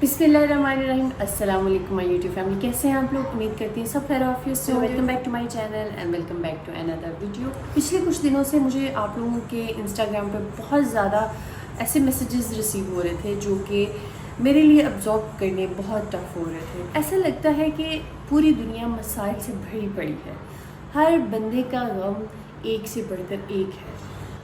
बिस्मिल्लाहिर्रहमानिर्रहीम। अस्सलाम वालेकुम माय यूट्यूब फैमिली, कैसे हैं आप लोग? उम्मीद करती हैं सब खैर आफियत से। Welcome back to my channel and welcome back to another video. पिछले कुछ दिनों से मुझे आप लोगों के इंस्टाग्राम पे बहुत ज़्यादा ऐसे मैसेजेस रिसीव हो रहे थे जो कि मेरे लिए अब्जॉर्ब करने बहुत टफ हो रहे थे। ऐसा लगता है कि पूरी दुनिया मसाइल से भरी पड़ी है, हर बंदे का गम एक से बढ़कर एक है।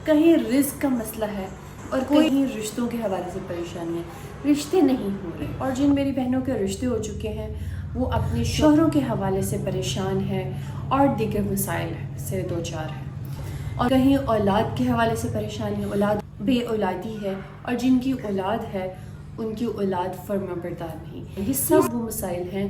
कहीं रिस्क का मसला है और कहीं रिश्तों के हवाले से परेशानी है, रिश्ते नहीं हो रहे। और जिन मेरी बहनों के रिश्ते हो चुके हैं वो अपने शोहरों के हवाले से परेशान है और दीगर मसाइल से दो चार है। और कहीं औलाद के हवाले से परेशानी है, औलाद बे औलादी है, और जिनकी औलाद है उनकी औलाद फर्माबरदार नहीं। ये सब वो मसाइल हैं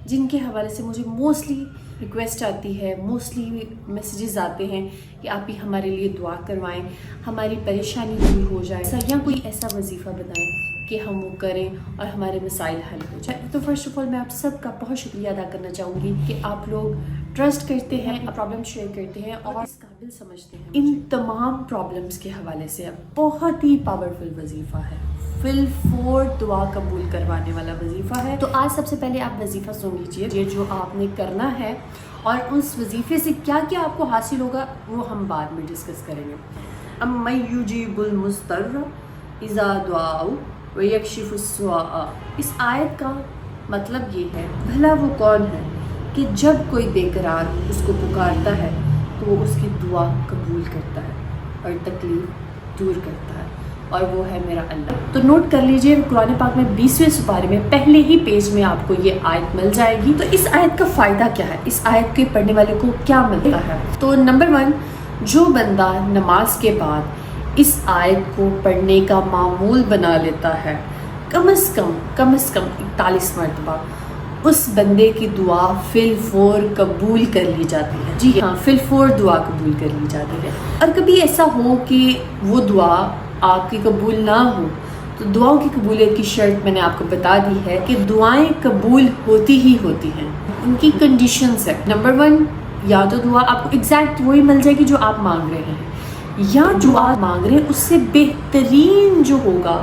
जिनके हवाले से मुझे मोस्टली रिक्वेस्ट आती है, मोस्टली मैसेजेस आते हैं कि आप ही हमारे लिए दुआ करवाएं, हमारी परेशानी दूर हो जाए, या कोई ऐसा वजीफ़ा बताएं कि हम वो करें और हमारे मसाइल हल हो जाए। तो फर्स्ट ऑफ ऑल मैं आप सबका बहुत शुक्रिया अदा करना चाहूँगी कि आप लोग ट्रस्ट करते हैं, प्रॉब्लम शेयर करते हैं और इस काबिल समझते हैं। इन तमाम प्रॉब्लम्स के हवाले से अब बहुत ही पावरफुल वजीफ़ा है, फिल फोर दुआ कबूल करवाने वाला वजीफ़ा है। तो आज सबसे पहले आप वजीफ़ा सुन लीजिए, ये जो आपने करना है और उस वजीफ़े से क्या क्या आपको हासिल होगा वो हम बाद में डिस्कस करेंगे। अम्मै युजीबुल मुस्तर्र इज़ा दुआउ व यक्शिफुस्सुआ। इस आयत का मतलब ये है, भला वो कौन है कि जब कोई बेकरार उसको पुकारता है तो वो उसकी दुआ कबूल करता है और तकलीफ दूर करता है, और वो है मेरा अल्लाह। तो नोट कर लीजिए, कुरान पाक में 20वें सुपारे में पहले ही पेज में आपको ये आयत मिल जाएगी। तो इस आयत का फ़ायदा क्या है, इस आयत के पढ़ने वाले को क्या मिलता है? तो नंबर 1, जो बंदा नमाज के बाद इस आयत को पढ़ने का मामूल बना लेता है कम से कम 41 मरतबा, उस बंदे की दुआ फिल फोर कबूल कर ली जाती है। जी हाँ, फिल फोर दुआ कबूल कर ली जाती है। और कभी ऐसा हो कि वो दुआ आपकी कबूल ना हो, तो दुआओं की कबूलियत की शर्त मैंने आपको बता दी है कि दुआएं कबूल होती ही होती हैं। उनकी कंडीशंस है। नंबर 1, या तो दुआ आपको एग्जैक्ट वही मिल जाएगी जो आप मांग रहे हैं, या जो आप मांग रहे हैं उससे बेहतरीन जो होगा,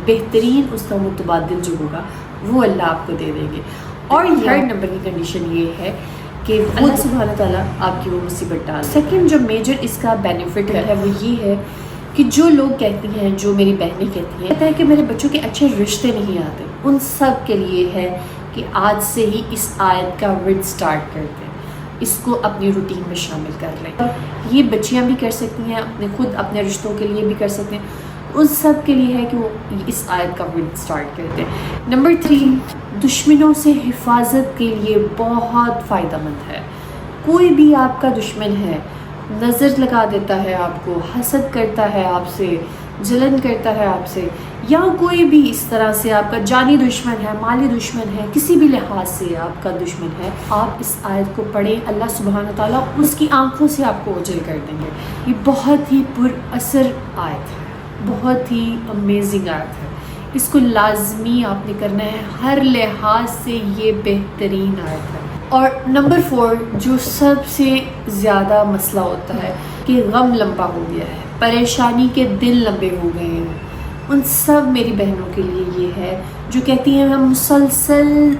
बेहतरीन उसका मुतबादिल जो होगा वो अल्लाह आपको दे देंगे। और थर्ड नंबर की कंडीशन ये है कि अल्लाह सुब्हानहू तआला आपकी वो मुसीबत डाल। सेकंड जो मेजर इसका बेनिफिट है वो ये है कि जो लोग कहती हैं, जो मेरी बहनें कहती हैं कि मेरे बच्चों के अच्छे रिश्ते नहीं आते, उन सब के लिए है कि आज से ही इस आयत का विर्द स्टार्ट करते हैं, इसको अपनी रूटीन में शामिल कर लें। ये बच्चियां भी कर सकती हैं, अपने रिश्तों के लिए भी कर सकते हैं, उन सब के लिए है कि वो इस आयत का विर्द स्टार्ट करते हैं। नंबर 3, दुश्मनों से हिफाजत के लिए बहुत फ़ायदेमंद है। कोई भी आपका दुश्मन है, नज़र लगा देता है आपको, हसद करता है आपसे, जलन करता है आपसे, या कोई भी इस तरह से आपका जानी दुश्मन है, माली दुश्मन है, किसी भी लिहाज से आपका दुश्मन है, आप इस आयत को पढ़ें, अल्लाह सुब्हानहू तआला उसकी आंखों से आपको ओझल कर देंगे। ये बहुत ही पुरअसर आयत है, बहुत ही अमेजिंग आयत है। इसको लाजमी आपने करना है, हर लिहाज से ये बेहतरीन आयत है। और नंबर 4, जो सबसे ज़्यादा मसला होता है कि गम लंबा हो गया है, परेशानी के दिन लंबे हो गए हैं, उन सब मेरी बहनों के लिए ये है जो कहती हैं हम मुसलसल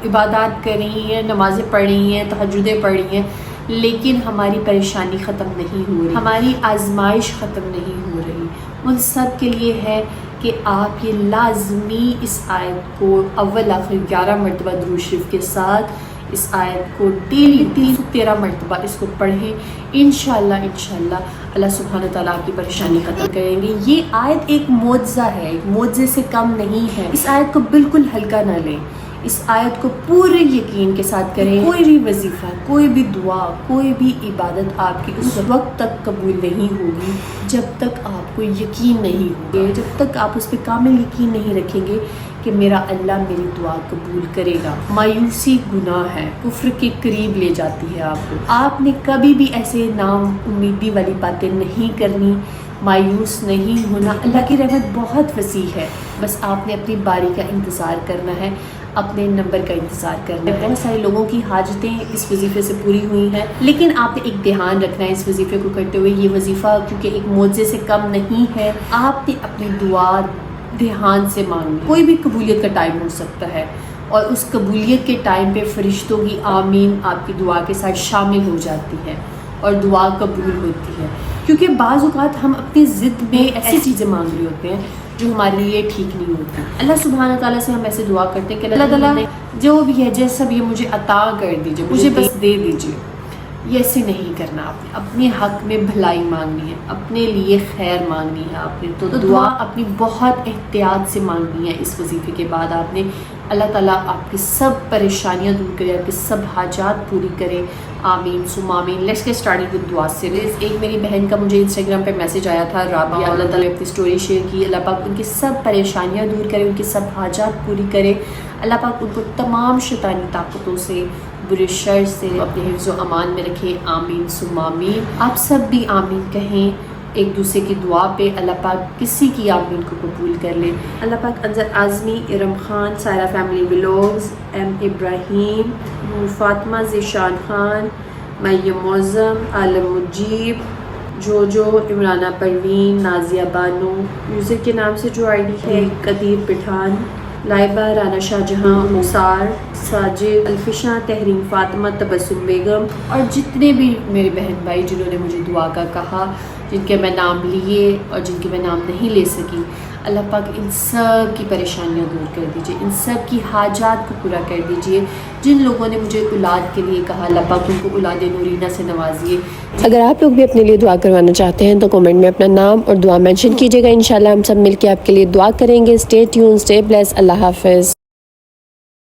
इबादत कर रही हैं, नमाज़ें पढ़ रही हैं, तहज्जुदें पढ़ रही हैं, लेकिन हमारी परेशानी ख़त्म नहीं हो रही, हमारी आजमाइश ख़त्म नहीं हो रही। उन सब के लिए है कि आप ये लाजमी इस आयत को अव्वल आखिर 11 मरतबा दुरूद शरीफ के साथ इस आयत को डेली 13 मरतबा इसको पढ़ें। इंशाअल्लाह अल्लाह सुब्हानहू तआला आपकी परेशानी ख़त्म करेंगे। ये आयत एक मोज़ा है, एक मोज़े से कम नहीं है। इस आयत को बिल्कुल हल्का ना लें, इस आयत को पूरे यकीन के साथ करें। कोई भी वजीफ़ा, कोई भी दुआ, कोई भी इबादत आपकी उस वक्त तक कबूल नहीं होगी जब तक आपको यकीन नहीं होगा, जब तक आप उस पर कामिल यकीन नहीं रखेंगे कि मेरा अल्लाह मेरी दुआ कबूल करेगा। मायूसी गुनाह है, कुफ्र के करीब ले जाती है आपको। आपने कभी भी ऐसे नाम उम्मीदी वाली बातें नहीं करनी, मायूस नहीं होना। अल्लाह की रहमत बहुत वसी है, बस आपने अपनी बारी का इंतज़ार करना है, अपने नंबर का इंतज़ार करना है। बहुत सारे लोगों की हाजतें इस वजीफ़े से पूरी हुई हैं, लेकिन आपने एक ध्यान रखना है इस वजीफ़े को करते हुए, ये वजीफ़ा क्योंकि एक मोज़े से कम नहीं है, आपने अपनी दुआ دھیان سے مانگنی ہے. کوئی بھی قبولیت کا ٹائم ہو سکتا ہے اور اس قبولیت کے ٹائم پہ فرشتوں کی آمین آپ کی دعا کے ساتھ شامل ہو جاتی ہے اور دعا قبول ہوتی ہے. کیونکہ بعض اوقات ہم اپنی ضد میں ایسی چیزیں مانگ رہے ہوتے ہیں جو ہمارے لیے ٹھیک نہیں ہوتی. اللہ سبحانہ تعالیٰ سے ہم ایسے دعا کرتے ہیں کہ اللہ تعالیٰ جو بھی ہے جیسا بھی ہے مجھے عطا کر دیجیے، مجھے بس دے دیجیے. یہ ایسے نہیں کرنا. آپ نے اپنے حق میں بھلائی مانگنی ہے، اپنے لیے خیر مانگنی ہے آپ نے. تو دعا اپنی بہت احتیاط سے مانگنی ہے. اس وظیفے کے بعد آپ نے اللہ تعالیٰ آپ کی سب پریشانیاں دور کرے، آپ کی سب حاجات پوری کرے. آمین ثم آمین. لیٹس گیٹ اسٹارٹڈ ود دعا سیریز. ایک میری بہن کا مجھے انسٹاگرام پہ میسج آیا تھا، رابعہ. اللہ تعالیٰ نے اپنی اسٹوری شیئر کی. اللہ پاک ان کی سب پریشانیاں دور کرے، ان کی سب حاجات پوری کرے. اللہ پاک ان کو تمام شیطانی طاقتوں سے، برے شر سے اپنے حفظ و امان میں رکھے. آمین ثم آمین. آپ سب بھی آمین کہیں ایک دوسرے کی دعا پہ. اللہ پاک کسی کی آمین کو قبول کر لے. اللہ پاک Anzar Azmi, Iram Khan, Saira family vlogs, M Ibrahim, Noor Fatima, Zeeshan Khan, Maryam Moazzam, Alam Mujeeb, جو عمرانہ پروین، نازیہ بانو، یوزر کے نام سے جو آئی ڈی ہے، قدیر پٹھان، لائبہ، رانا شاہ جہاں، مسار، ساجد، الفشاں، تحریم فاطمہ، تبسم بیگم، اور جتنے بھی میرے بہن بھائی جنہوں نے مجھے دعا کا کہا، جن کے میں نام لیے اور جن کے میں نام نہیں لے سکی. اللہ پاک ان سب کی پریشانیاں دور کر دیجیے، ان سب کی حاجات کو پورا کر دیجیے. جن لوگوں نے مجھے اولاد کے لیے کہا، اللہ پاک ان کو اولاد نورینہ سے نوازیے. اگر آپ لوگ بھی اپنے لیے دعا کروانا چاہتے ہیں تو کمنٹ میں اپنا نام اور دعا مینشن کیجیے گا. انشاءاللہ ہم سب مل کے آپ کے لیے دعا کریں گے. Stay tune, stay blessed. اللہ حافظ.